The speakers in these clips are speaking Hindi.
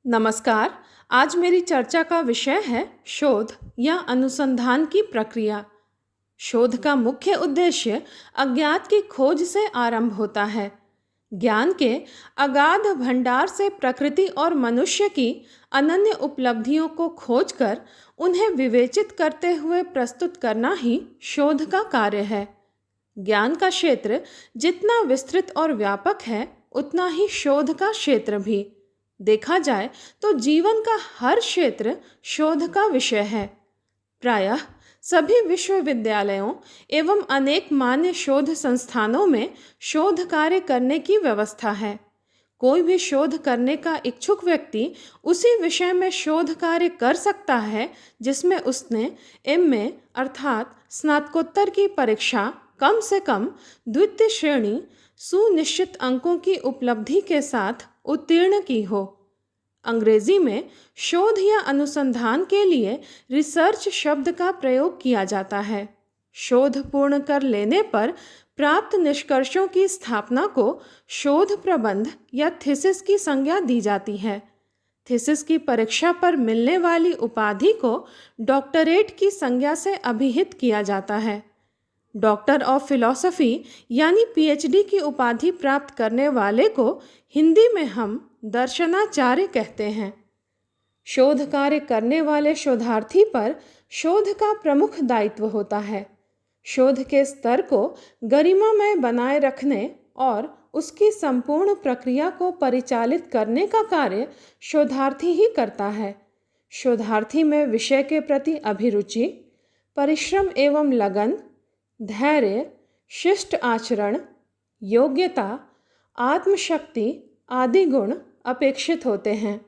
नमस्कार। आज मेरी चर्चा का विषय है शोध या अनुसंधान की प्रक्रिया। शोध का मुख्य उद्देश्य अज्ञात की खोज से आरंभ होता है। ज्ञान के अगाध भंडार से प्रकृति और मनुष्य की अनन्य उपलब्धियों को खोजकर उन्हें विवेचित करते हुए प्रस्तुत करना ही शोध का कार्य है। ज्ञान का क्षेत्र जितना विस्तृत और व्यापक है, उतना ही शोध का क्षेत्र भी। देखा जाए तो जीवन का हर क्षेत्र शोध का विषय है। प्रायः सभी विश्वविद्यालयों एवं अनेक मान्य शोध संस्थानों में शोध कार्य करने की व्यवस्था है। कोई भी शोध करने का इच्छुक व्यक्ति उसी विषय में शोध कार्य कर सकता है जिसमें उसने एमए अर्थात स्नातकोत्तर की परीक्षा कम से कम द्वितीय श्रेणी सुनिश्चित अंकों की उपलब्धि के साथ उत्तीर्ण की हो। अंग्रेजी में शोध या अनुसंधान के लिए रिसर्च शब्द का प्रयोग किया जाता है। शोध पूर्ण कर लेने पर प्राप्त निष्कर्षों की स्थापना को शोध प्रबंध या थीसिस की संज्ञा दी जाती है। थीसिस की परीक्षा पर मिलने वाली उपाधि को डॉक्टरेट की संज्ञा से अभिहित किया जाता है। डॉक्टर ऑफ फिलॉसफी यानी पीएचडी की उपाधि प्राप्त करने वाले को हिंदी में हम दर्शनाचार्य कहते हैं। शोध कार्य करने वाले शोधार्थी पर शोध का प्रमुख दायित्व होता है। शोध के स्तर को गरिमामय बनाए रखने और उसकी संपूर्ण प्रक्रिया को परिचालित करने का कार्य शोधार्थी ही करता है। शोधार्थी में विषय के प्रति अभिरुचि, परिश्रम एवं लगन, धैर्य, शिष्ट आचरण, योग्यता, आत्मशक्ति आदि गुण अपेक्षित होते हैं।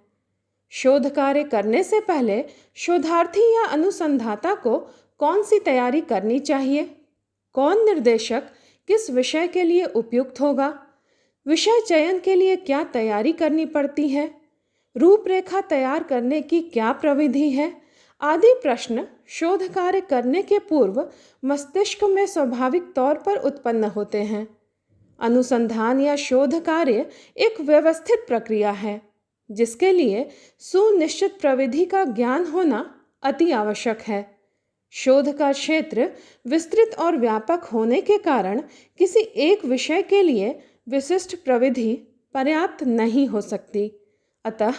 शोध कार्य करने से पहले शोधार्थी या अनुसंधाता को कौन सी तैयारी करनी चाहिए? कौन निर्देशक किस विषय के लिए उपयुक्त होगा? विषय चयन के लिए क्या तैयारी करनी पड़ती है? रूपरेखा तैयार करने की क्या प्रविधि है? आदि प्रश्न शोध कार्य करने के पूर्व मस्तिष्क में स्वाभाविक तौर पर उत्पन्न होते हैं। अनुसंधान या शोध कार्य एक व्यवस्थित प्रक्रिया है जिसके लिए सुनिश्चित प्रविधि का ज्ञान होना अति आवश्यक है। शोध का क्षेत्र विस्तृत और व्यापक होने के कारण किसी एक विषय के लिए विशिष्ट प्रविधि पर्याप्त नहीं हो सकती। अतः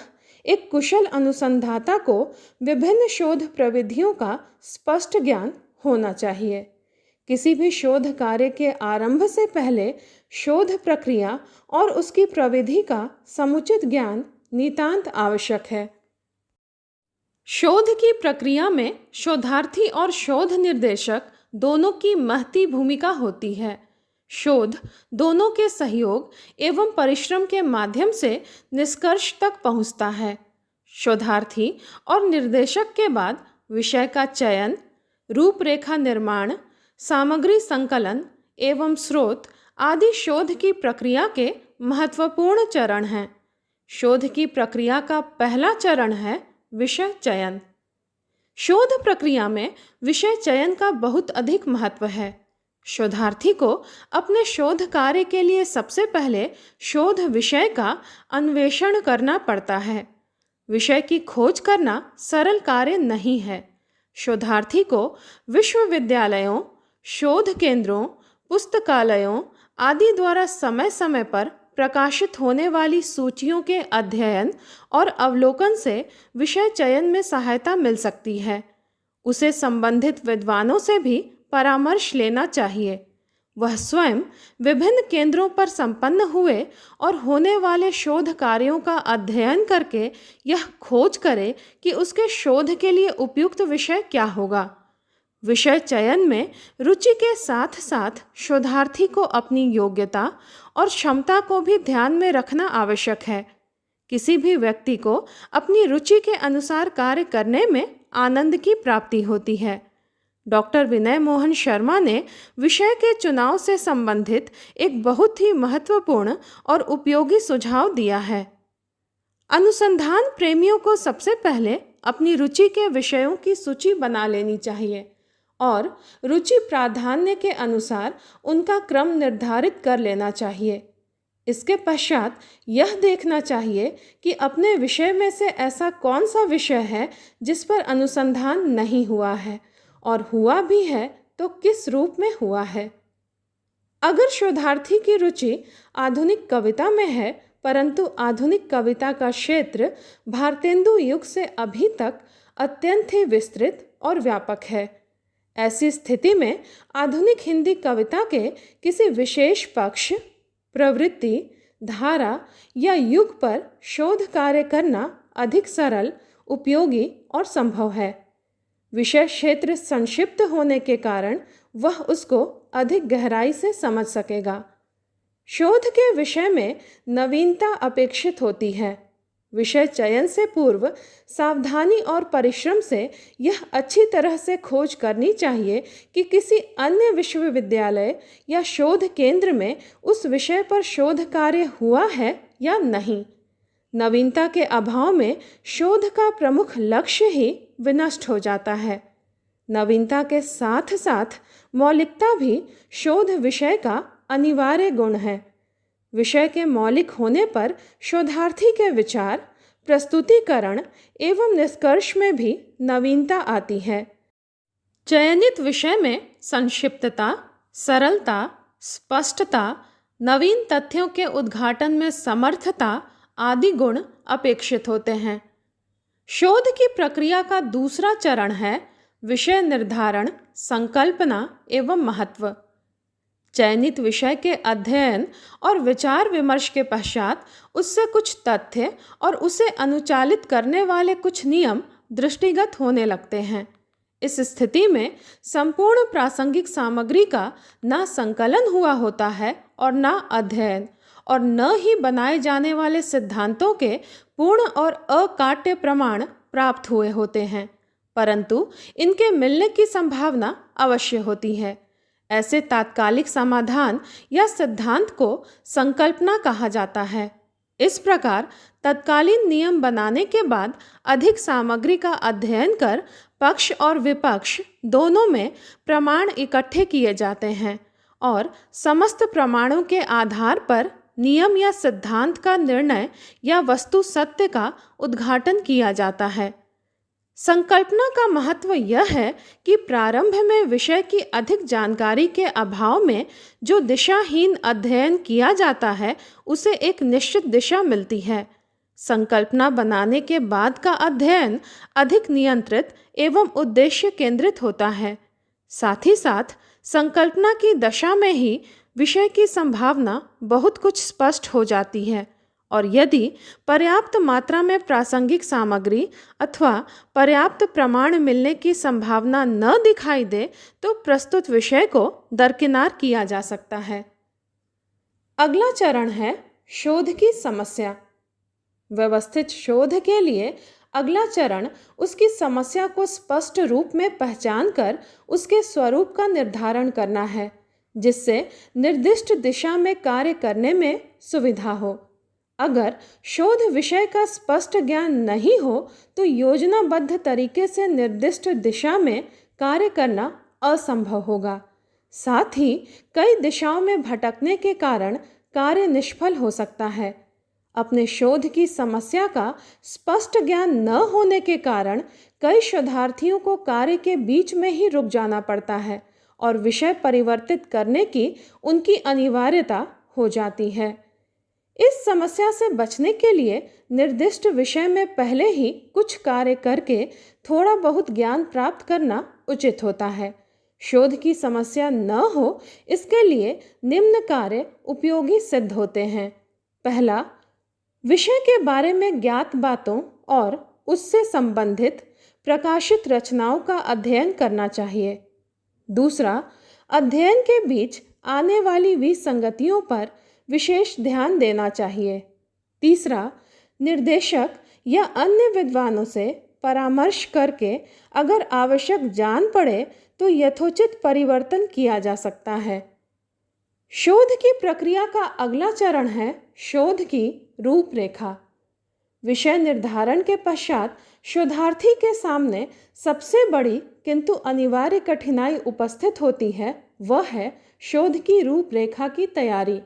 एक कुशल अनुसंधाता को विभिन्न शोध प्रविधियों का स्पष्ट ज्ञान होना चाहिए। किसी भी शोध कार्य के आरंभ से पहले शोध प्रक्रिया और उसकी प्रविधि का समुचित ज्ञान नितांत आवश्यक है। शोध की प्रक्रिया में शोधार्थी और शोध निर्देशक दोनों की महती भूमिका होती है। शोध दोनों के सहयोग एवं परिश्रम के माध्यम से निष्कर्ष तक पहुंचता है। शोधार्थी और निर्देशक के बाद विषय का चयन, रूपरेखा निर्माण, सामग्री संकलन एवं स्रोत आदि शोध की प्रक्रिया के महत्वपूर्ण चरण हैं। शोध की प्रक्रिया का पहला चरण है विषय चयन। शोध प्रक्रिया में विषय चयन का बहुत अधिक महत्व है। शोधार्थी को अपने शोध कार्य के लिए सबसे पहले शोध विषय का अन्वेषण करना पड़ता है। विषय की खोज करना सरल कार्य नहीं है। शोधार्थी को विश्वविद्यालयों, शोध केंद्रों, पुस्तकालयों आदि द्वारा समय समय पर प्रकाशित होने वाली सूचियों के अध्ययन और अवलोकन से विषय चयन में सहायता मिल सकती है। उसे संबंधित विद्वानों से भी परामर्श लेना चाहिए। वह स्वयं विभिन्न केंद्रों पर संपन्न हुए और होने वाले शोध कार्यों का अध्ययन करके यह खोज करे कि उसके शोध के लिए उपयुक्त विषय क्या होगा। विषय चयन में रुचि के साथ साथ शोधार्थी को अपनी योग्यता और क्षमता को भी ध्यान में रखना आवश्यक है। किसी भी व्यक्ति को अपनी रुचि के अनुसार कार्य करने में आनंद की प्राप्ति होती है। डॉक्टर विनय मोहन शर्मा ने विषय के चुनाव से संबंधित एक बहुत ही महत्वपूर्ण और उपयोगी सुझाव दिया है। अनुसंधान प्रेमियों को सबसे पहले अपनी रुचि के विषयों की सूची बना लेनी चाहिए और रुचि प्राधान्य के अनुसार उनका क्रम निर्धारित कर लेना चाहिए। इसके पश्चात यह देखना चाहिए कि अपने विषय में से ऐसा कौन सा विषय है जिस पर अनुसंधान नहीं हुआ है, और हुआ भी है तो किस रूप में हुआ है। अगर शोधार्थी की रुचि आधुनिक कविता में है, परंतु आधुनिक कविता का क्षेत्र भारतेंदु युग से अभी तक अत्यंत ही विस्तृत और व्यापक है, ऐसी स्थिति में आधुनिक हिंदी कविता के किसी विशेष पक्ष, प्रवृत्ति, धारा या युग पर शोध कार्य करना अधिक सरल, उपयोगी और संभव है। विषय क्षेत्र संक्षिप्त होने के कारण वह उसको अधिक गहराई से समझ सकेगा। शोध के विषय में नवीनता अपेक्षित होती है। विषय चयन से पूर्व सावधानी और परिश्रम से यह अच्छी तरह से खोज करनी चाहिए कि किसी अन्य विश्वविद्यालय या शोध केंद्र में उस विषय पर शोध कार्य हुआ है या नहीं। नवीनता के अभाव में शोध का प्रमुख लक्ष्य ही विनष्ट हो जाता है। नवीनता के साथ साथ मौलिकता भी शोध विषय का अनिवार्य गुण है। विषय के मौलिक होने पर शोधार्थी के विचार, प्रस्तुतिकरण एवं निष्कर्ष में भी नवीनता आती है। चयनित विषय में संक्षिप्तता, सरलता, स्पष्टता, नवीन तथ्यों के उद्घाटन में समर्थता आदि गुण अपेक्षित होते हैं। शोध की प्रक्रिया का दूसरा चरण है विषय निर्धारण, संकल्पना एवं महत्व। चयनित विषय के अध्ययन और विचार विमर्श के पश्चात उससे कुछ तथ्य और उसे अनुचालित करने वाले कुछ नियम दृष्टिगत होने लगते हैं। इस स्थिति में संपूर्ण प्रासंगिक सामग्री का न संकलन हुआ होता है और न अध्ययन, और न ही बनाए जाने वाले सिद्धांतों के पूर्ण और अकाट्य प्रमाण प्राप्त हुए होते हैं, परंतु इनके मिलने की संभावना अवश्य होती है। ऐसे तात्कालिक समाधान या सिद्धांत को संकल्पना कहा जाता है। इस प्रकार तत्कालीन नियम बनाने के बाद अधिक सामग्री का अध्ययन कर पक्ष और विपक्ष दोनों में प्रमाण इकट्ठे किए जाते हैं और समस्त प्रमाणों के आधार पर नियम या सिद्धांत का निर्णय या वस्तु सत्य का उद्घाटन किया जाता है। संकल्पना का महत्व यह है कि प्रारंभ में विषय की अधिक जानकारी के अभाव में जो दिशाहीन अध्ययन किया जाता है उसे एक निश्चित दिशा मिलती है। संकल्पना बनाने के बाद का अध्ययन अधिक नियंत्रित एवं उद्देश्य केंद्रित होता है। साथ ही साथ संकल्पना की दशा में ही विषय की संभावना बहुत कुछ स्पष्ट हो जाती है, और यदि पर्याप्त मात्रा में प्रासंगिक सामग्री अथवा पर्याप्त प्रमाण मिलने की संभावना न दिखाई दे तो प्रस्तुत विषय को दरकिनार किया जा सकता है। अगला चरण है शोध की समस्या। व्यवस्थित शोध के लिए अगला चरण उसकी समस्या को स्पष्ट रूप में पहचान कर उसके स्वरूप का निर्धारण करना है, जिससे निर्दिष्ट दिशा में कार्य करने में सुविधा हो। अगर शोध विषय का स्पष्ट ज्ञान नहीं हो तो योजनाबद्ध तरीके से निर्दिष्ट दिशा में कार्य करना असंभव होगा। साथ ही कई दिशाओं में भटकने के कारण कार्य निष्फल हो सकता है। अपने शोध की समस्या का स्पष्ट ज्ञान न होने के कारण कई शोधार्थियों को कार्य के बीच में ही रुक जाना पड़ता है और विषय परिवर्तित करने की उनकी अनिवार्यता हो जाती है। इस समस्या से बचने के लिए निर्दिष्ट विषय में पहले ही कुछ कार्य करके थोड़ा बहुत ज्ञान प्राप्त करना उचित होता है। शोध की समस्या न हो इसके लिए निम्न कार्य उपयोगी सिद्ध होते हैं। पहला, विषय के बारे में ज्ञात बातों और उससे संबंधित प्रकाशित रचनाओं का अध्ययन करना चाहिए। दूसरा, अध्ययन के बीच आने वाली विसंगतियों पर विशेष ध्यान देना चाहिए। तीसरा, निर्देशक या अन्य विद्वानों से परामर्श करके अगर आवश्यक जान पड़े तो यथोचित परिवर्तन किया जा सकता है। शोध की प्रक्रिया का अगला चरण है शोध की रूपरेखा। विषय निर्धारण के पश्चात शोधार्थी के सामने सबसे बड़ी किंतु अनिवार्य कठिनाई उपस्थित होती है, वह है शोध की रूपरेखा की तैयारी।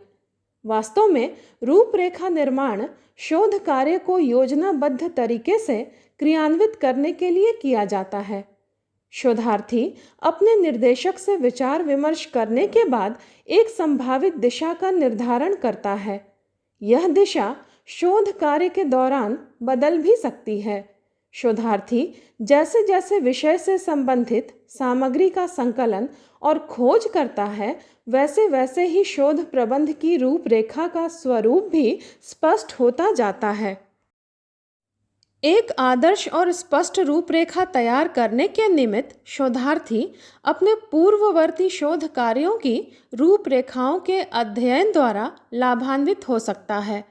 वास्तव में रूपरेखा निर्माण शोध कार्य को योजनाबद्ध तरीके से क्रियान्वित करने के लिए किया जाता है। शोधार्थी अपने निर्देशक से विचार विमर्श करने के बाद एक संभावित दिशा का निर्धारण करता है। यह दिशा शोध कार्य के दौरान बदल भी सकती है। शोधार्थी जैसे जैसे विषय से संबंधित सामग्री का संकलन और खोज करता है, वैसे वैसे ही शोध प्रबंध की रूपरेखा का स्वरूप भी स्पष्ट होता जाता है। एक आदर्श और स्पष्ट रूपरेखा तैयार करने के निमित्त शोधार्थी अपने पूर्ववर्ती शोध कार्यों की रूपरेखाओं के अध्ययन द्वारा लाभान्वित हो सकता है।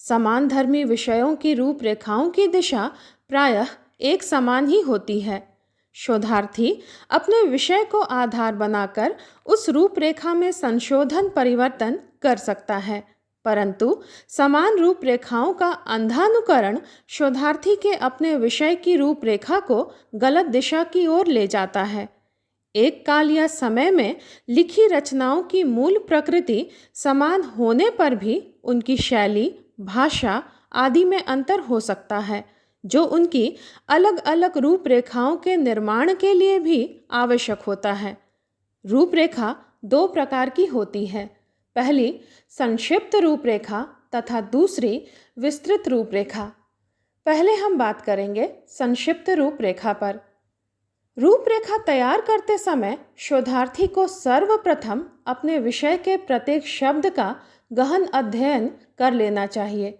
समानधर्मी विषयों की रूपरेखाओं की दिशा प्रायः एक समान ही होती है। शोधार्थी अपने विषय को आधार बनाकर उस रूपरेखा में संशोधन परिवर्तन कर सकता है, परंतु समान रूपरेखाओं का अंधानुकरण शोधार्थी के अपने विषय की रूपरेखा को गलत दिशा की ओर ले जाता है। एक काल या समय में लिखी रचनाओं की मूल प्रकृति समान होने पर भी उनकी शैली, भाषा आदि में अंतर हो सकता है, जो उनकी अलग अलग रूपरेखाओं के निर्माण के लिए भी आवश्यक होता है। रूपरेखा दो प्रकार की होती है। पहली संक्षिप्त रूपरेखा तथा दूसरी विस्तृत रूपरेखा। पहले हम बात करेंगे संक्षिप्त रूपरेखा पर। रूपरेखा तैयार करते समय शोधार्थी को सर्वप्रथम अपने विषय के प्रत्येक शब्द का गहन अध्ययन कर लेना चाहिए।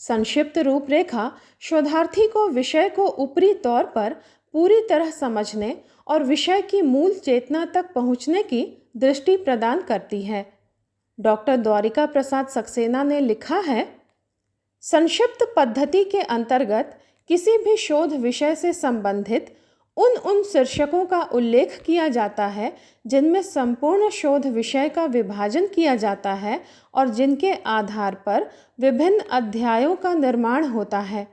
संक्षिप्त रूपरेखा शोधार्थी को विषय को ऊपरी तौर पर पूरी तरह समझने और विषय की मूल चेतना तक पहुंचने की दृष्टि प्रदान करती है। डॉक्टर द्वारिका प्रसाद सक्सेना ने लिखा है, संक्षिप्त पद्धति के अंतर्गत किसी भी शोध विषय से संबंधित उन शीर्षकों का उल्लेख किया जाता है जिनमें संपूर्ण शोध विषय का विभाजन किया जाता है और जिनके आधार पर विभिन्न अध्यायों का निर्माण होता है।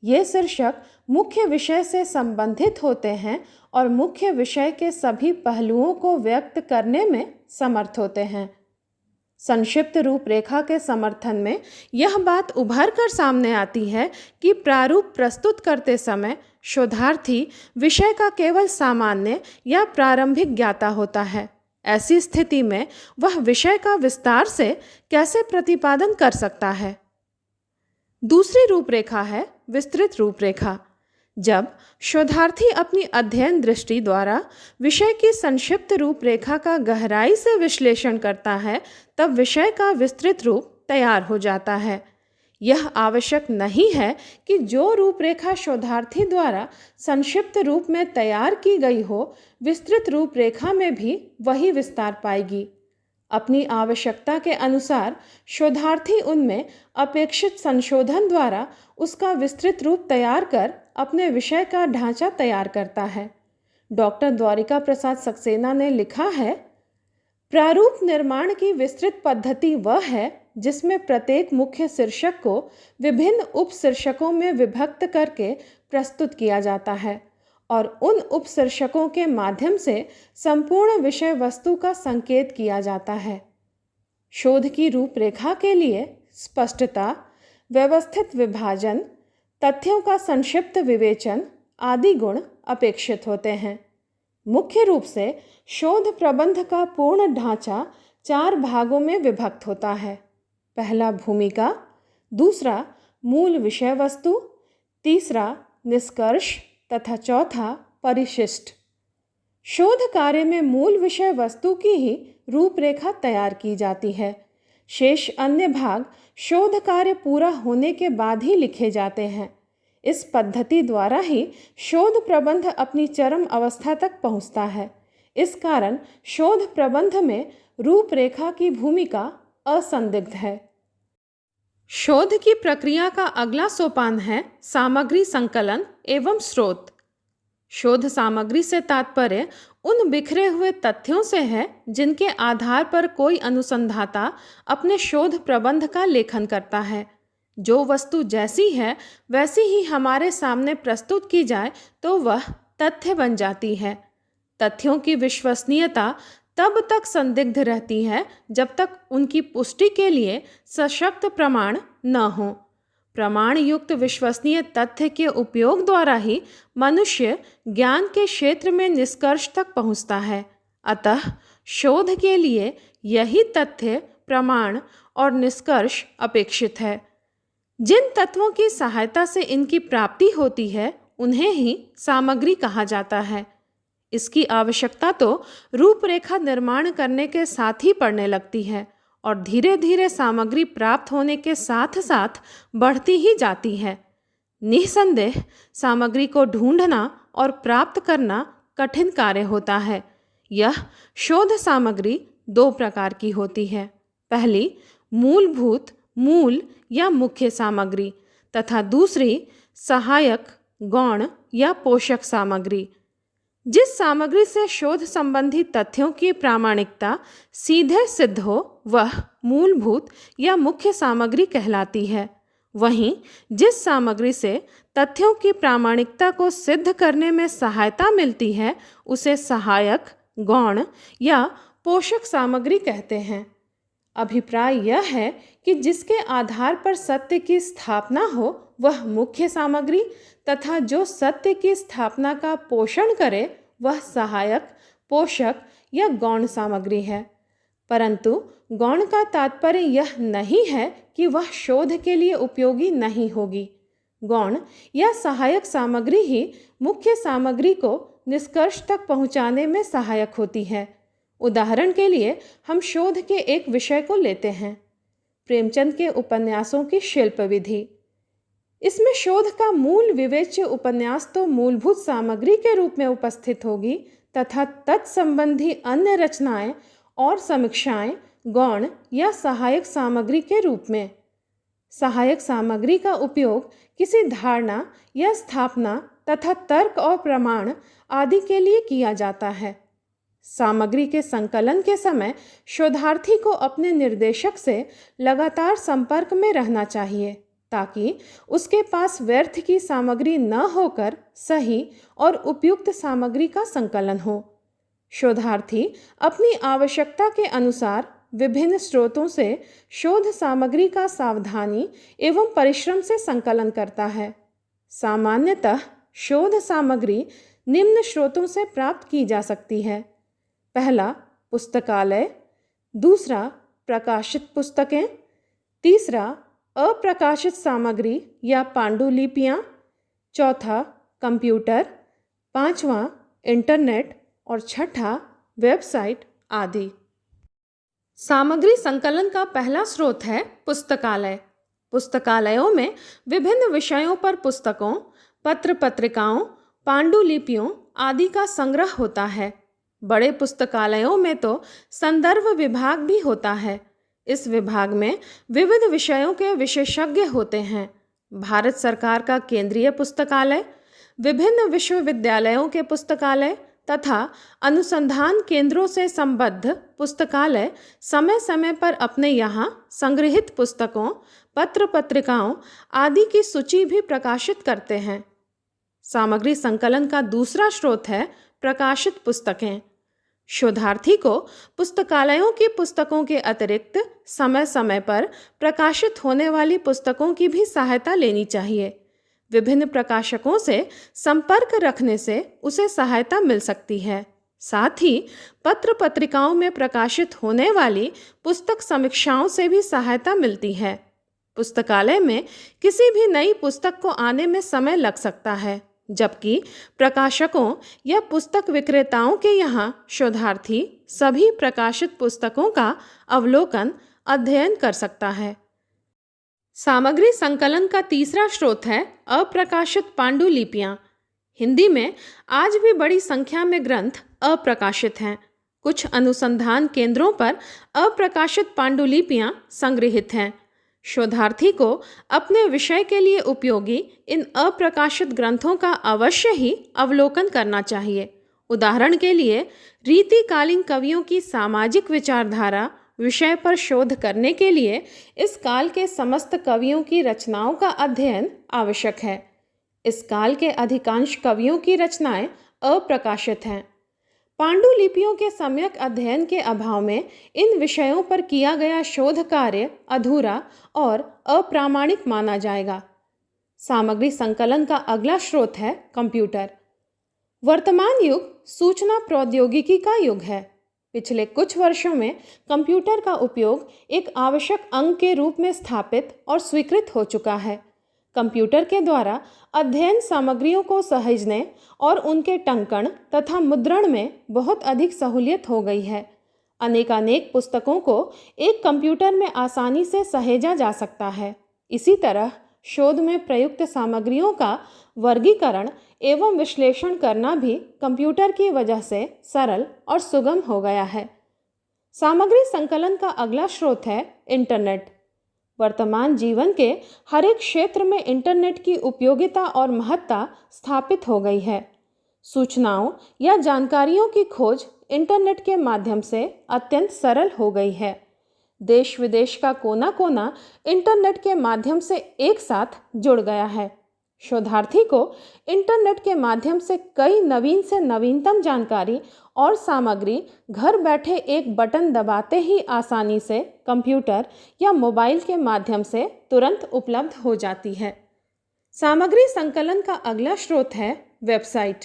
ये शीर्षक मुख्य विषय से संबंधित होते हैं और मुख्य विषय के सभी पहलुओं को व्यक्त करने में समर्थ होते हैं। संक्षिप्त रूपरेखा के समर्थन में यह बात उभर कर सामने आती है कि प्रारूप प्रस्तुत करते समय शोधार्थी विषय का केवल सामान्य या प्रारंभिक ज्ञाता होता है। ऐसी स्थिति में वह विषय का विस्तार से कैसे प्रतिपादन कर सकता है। दूसरी रूपरेखा है विस्तृत रूपरेखा। जब शोधार्थी अपनी अध्ययन दृष्टि द्वारा विषय की संक्षिप्त रूपरेखा का गहराई से विश्लेषण करता है, तब विषय का विस्तृत रूप तैयार हो जाता है। यह आवश्यक नहीं है कि जो रूपरेखा शोधार्थी द्वारा संक्षिप्त रूप में तैयार की गई हो, विस्तृत रूपरेखा में भी वही विस्तार पाएगी। अपनी आवश्यकता के अनुसार शोधार्थी उनमें अपेक्षित संशोधन द्वारा उसका विस्तृत रूप तैयार कर अपने विषय का ढांचा तैयार करता है। डॉक्टर द्वारिका प्रसाद सक्सेना ने लिखा है, प्रारूप निर्माण की विस्तृत पद्धति वह है जिसमें प्रत्येक मुख्य शीर्षक को विभिन्न उपशीर्षकों में विभक्त करके प्रस्तुत किया जाता है और उन उपशीर्षकों के माध्यम से संपूर्ण विषय वस्तु का संकेत किया जाता है। शोध की रूपरेखा के लिए स्पष्टता, व्यवस्थित विभाजन, तथ्यों का संक्षिप्त विवेचन आदि गुण अपेक्षित होते हैं। मुख्य रूप से शोध प्रबंध का पूर्ण ढांचा 4 भागों में विभक्त होता है। पहला भूमिका, दूसरा मूल विषय वस्तु, तीसरा निष्कर्ष तथा चौथा परिशिष्ट। शोध कार्य में मूल विषय वस्तु की ही रूपरेखा तैयार की जाती है। शेष अन्य भाग शोध कार्य पूरा होने के बाद ही लिखे जाते हैं। इस पद्धति द्वारा ही शोध प्रबंध अपनी चरम अवस्था तक पहुंचता है। इस कारण शोध प्रबंध में रूपरेखा की भूमिका असंदिग्ध है। शोध की प्रक्रिया का अगला सोपान है सामग्री संकलन एवं स्रोत। शोध सामग्री से तात्पर्य उन बिखरे हुए तथ्यों से है जिनके आधार पर कोई अनुसंधाता अपने शोध प्रबंध का लेखन करता है। जो वस्तु जैसी है वैसी ही हमारे सामने प्रस्तुत की जाए तो वह तथ्य बन जाती है। तथ्यों की विश्वसनीयता तब तक संदिग्ध रहती है जब तक उनकी पुष्टि के लिए सशक्त प्रमाण न हो। प्रमाण युक्त विश्वसनीय तथ्य के उपयोग द्वारा ही मनुष्य ज्ञान के क्षेत्र में निष्कर्ष तक पहुंचता है। अतः शोध के लिए यही तथ्य, प्रमाण और निष्कर्ष अपेक्षित है। जिन तत्वों की सहायता से इनकी प्राप्ति होती है उन्हें ही सामग्री कहा जाता है। इसकी आवश्यकता तो रूपरेखा निर्माण करने के साथ ही पड़ने लगती है और धीरे धीरे सामग्री प्राप्त होने के साथ साथ बढ़ती ही जाती है। निसंदेह सामग्री को ढूंढना और प्राप्त करना कठिन कार्य होता है। यह शोध सामग्री दो प्रकार की होती है। पहली मूलभूत, मूल या मुख्य सामग्री तथा दूसरी सहायक, गौण या पोषक सामग्री। जिस सामग्री से शोध संबंधी तथ्यों की प्रामाणिकता सीधे सिद्ध हो वह मूलभूत या मुख्य सामग्री कहलाती है। वहीं जिस सामग्री से तथ्यों की प्रामाणिकता को सिद्ध करने में सहायता मिलती है उसे सहायक, गौण या पोषक सामग्री कहते हैं। अभिप्राय यह है कि जिसके आधार पर सत्य की स्थापना हो वह मुख्य सामग्री तथा जो सत्य की स्थापना का पोषण करे वह सहायक, पोषक या गौण सामग्री है। परंतु गौण का तात्पर्य यह नहीं है कि वह शोध के लिए उपयोगी नहीं होगी। गौण या सहायक सामग्री ही मुख्य सामग्री को निष्कर्ष तक पहुंचाने में सहायक होती है। उदाहरण के लिए हम शोध के एक विषय को लेते हैं, प्रेमचंद के उपन्यासों की शिल्प विधि। इसमें शोध का मूल विवेच्य उपन्यास तो मूलभूत सामग्री के रूप में उपस्थित होगी तथा तत्संबंधी अन्य रचनाएं और समीक्षाएं गौण या सहायक सामग्री के रूप में। सहायक सामग्री का उपयोग किसी धारणा या स्थापना तथा तर्क और प्रमाण आदि के लिए किया जाता है। सामग्री के संकलन के समय शोधार्थी को अपने निर्देशक से लगातार संपर्क में रहना चाहिए ताकि उसके पास व्यर्थ की सामग्री न होकर सही और उपयुक्त सामग्री का संकलन हो। शोधार्थी अपनी आवश्यकता के अनुसार विभिन्न स्रोतों से शोध सामग्री का सावधानी एवं परिश्रम से संकलन करता है। सामान्यतः शोध सामग्री निम्न स्रोतों से प्राप्त की जा सकती है। पहला पुस्तकालय, दूसरा प्रकाशित पुस्तकें, तीसरा अप्रकाशित सामग्री या पांडुलिपियाँ, चौथा कंप्यूटर, पांचवा इंटरनेट और छठा वेबसाइट आदि। सामग्री संकलन का पहला स्रोत है पुस्तकालय। पुस्तकालयों में विभिन्न विषयों पर पुस्तकों, पत्र पत्रिकाओं, पांडुलिपियों आदि का संग्रह होता है। बड़े पुस्तकालयों में तो संदर्भ विभाग भी होता है। इस विभाग में विविध विषयों के विशेषज्ञ होते हैं। भारत सरकार का केंद्रीय पुस्तकालय, विभिन्न विश्वविद्यालयों के पुस्तकालय तथा अनुसंधान केंद्रों से संबद्ध पुस्तकालय समय समय पर अपने यहाँ संग्रहित पुस्तकों, पत्र पत्रिकाओं आदि की सूची भी प्रकाशित करते हैं। सामग्री संकलन का दूसरा स्रोत है प्रकाशित पुस्तकें। शोधार्थी को पुस्तकालयों की पुस्तकों के अतिरिक्त समय समय पर प्रकाशित होने वाली पुस्तकों की भी सहायता लेनी चाहिए। विभिन्न प्रकाशकों से संपर्क रखने से उसे सहायता मिल सकती है। साथ ही पत्र पत्रिकाओं में प्रकाशित होने वाली पुस्तक समीक्षाओं से भी सहायता मिलती है। पुस्तकालय में किसी भी नई पुस्तक को आने में समय लग सकता है, जबकि प्रकाशकों या पुस्तक विक्रेताओं के यहाँ शोधार्थी सभी प्रकाशित पुस्तकों का अवलोकन, अध्ययन कर सकता है। सामग्री संकलन का तीसरा स्रोत है अप्रकाशित पांडुलिपियाँ। हिंदी में आज भी बड़ी संख्या में ग्रंथ अप्रकाशित हैं। कुछ अनुसंधान केंद्रों पर अप्रकाशित पांडुलिपियाँ संग्रहित हैं। शोधार्थी को अपने विषय के लिए उपयोगी इन अप्रकाशित ग्रंथों का अवश्य ही अवलोकन करना चाहिए। उदाहरण के लिए रीतिकालीन कवियों की सामाजिक विचारधारा विषय पर शोध करने के लिए इस काल के समस्त कवियों की रचनाओं का अध्ययन आवश्यक है। इस काल के अधिकांश कवियों की रचनाएं अप्रकाशित हैं। पांडुलिपियों के सम्यक अध्ययन के अभाव में इन विषयों पर किया गया शोध कार्य अधूरा और अप्रामाणिक माना जाएगा। सामग्री संकलन का अगला स्रोत है कंप्यूटर। वर्तमान युग सूचना प्रौद्योगिकी का युग है। पिछले कुछ वर्षों में कंप्यूटर का उपयोग एक आवश्यक अंग के रूप में स्थापित और स्वीकृत हो चुका है। कंप्यूटर के द्वारा अध्ययन सामग्रियों को सहेजने और उनके टंकण तथा मुद्रण में बहुत अधिक सहूलियत हो गई है। अनेकानेक पुस्तकों को एक कंप्यूटर में आसानी से सहेजा जा सकता है। इसी तरह शोध में प्रयुक्त सामग्रियों का वर्गीकरण एवं विश्लेषण करना भी कंप्यूटर की वजह से सरल और सुगम हो गया है। सामग्री संकलन का अगला स्रोत है इंटरनेट। वर्तमान जीवन के हर एक क्षेत्र में इंटरनेट की उपयोगिता और महत्ता स्थापित हो गई है। सूचनाओं या जानकारियों की खोज इंटरनेट के माध्यम से अत्यंत सरल हो गई है। देश विदेश का कोना कोना इंटरनेट के माध्यम से एक साथ जुड़ गया है। शोधार्थी को इंटरनेट के माध्यम से कई नवीन से नवीनतम जानकारी और सामग्री घर बैठे एक बटन दबाते ही आसानी से कंप्यूटर या मोबाइल के माध्यम से तुरंत उपलब्ध हो जाती है। सामग्री संकलन का अगला स्रोत है वेबसाइट।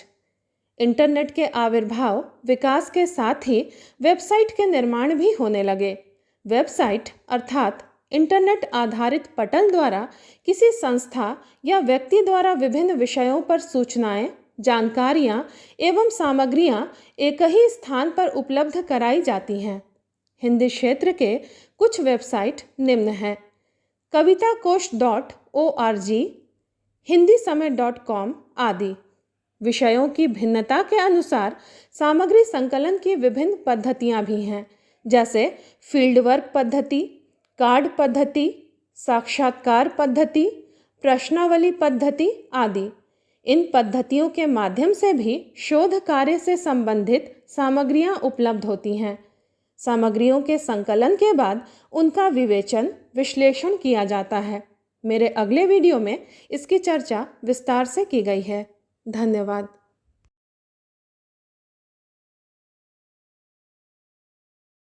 इंटरनेट के आविर्भाव विकास के साथ ही वेबसाइट के निर्माण भी होने लगे। वेबसाइट अर्थात इंटरनेट आधारित पटल द्वारा किसी संस्था या व्यक्ति द्वारा विभिन्न विषयों पर सूचनाएं, जानकारियां एवं सामग्रियां एक ही स्थान पर उपलब्ध कराई जाती हैं। हिंदी क्षेत्र के कुछ वेबसाइट निम्न हैं: कविताकोश.org, हिंदीसमय.com आदि। विषयों की भिन्नता के अनुसार सामग्री संकलन की विभिन्न पद्धतियां भी हैं, जैसे फील्ड वर्क पद्धति, कार्ड पद्धति, साक्षात्कार पद्धति, प्रश्नावली पद्धति आदि। इन पद्धतियों के माध्यम से भी शोध कार्य से संबंधित सामग्रियां उपलब्ध होती हैं। सामग्रियों के संकलन के बाद उनका विवेचन, विश्लेषण किया जाता है। मेरे अगले वीडियो में इसकी चर्चा विस्तार से की गई है। धन्यवाद।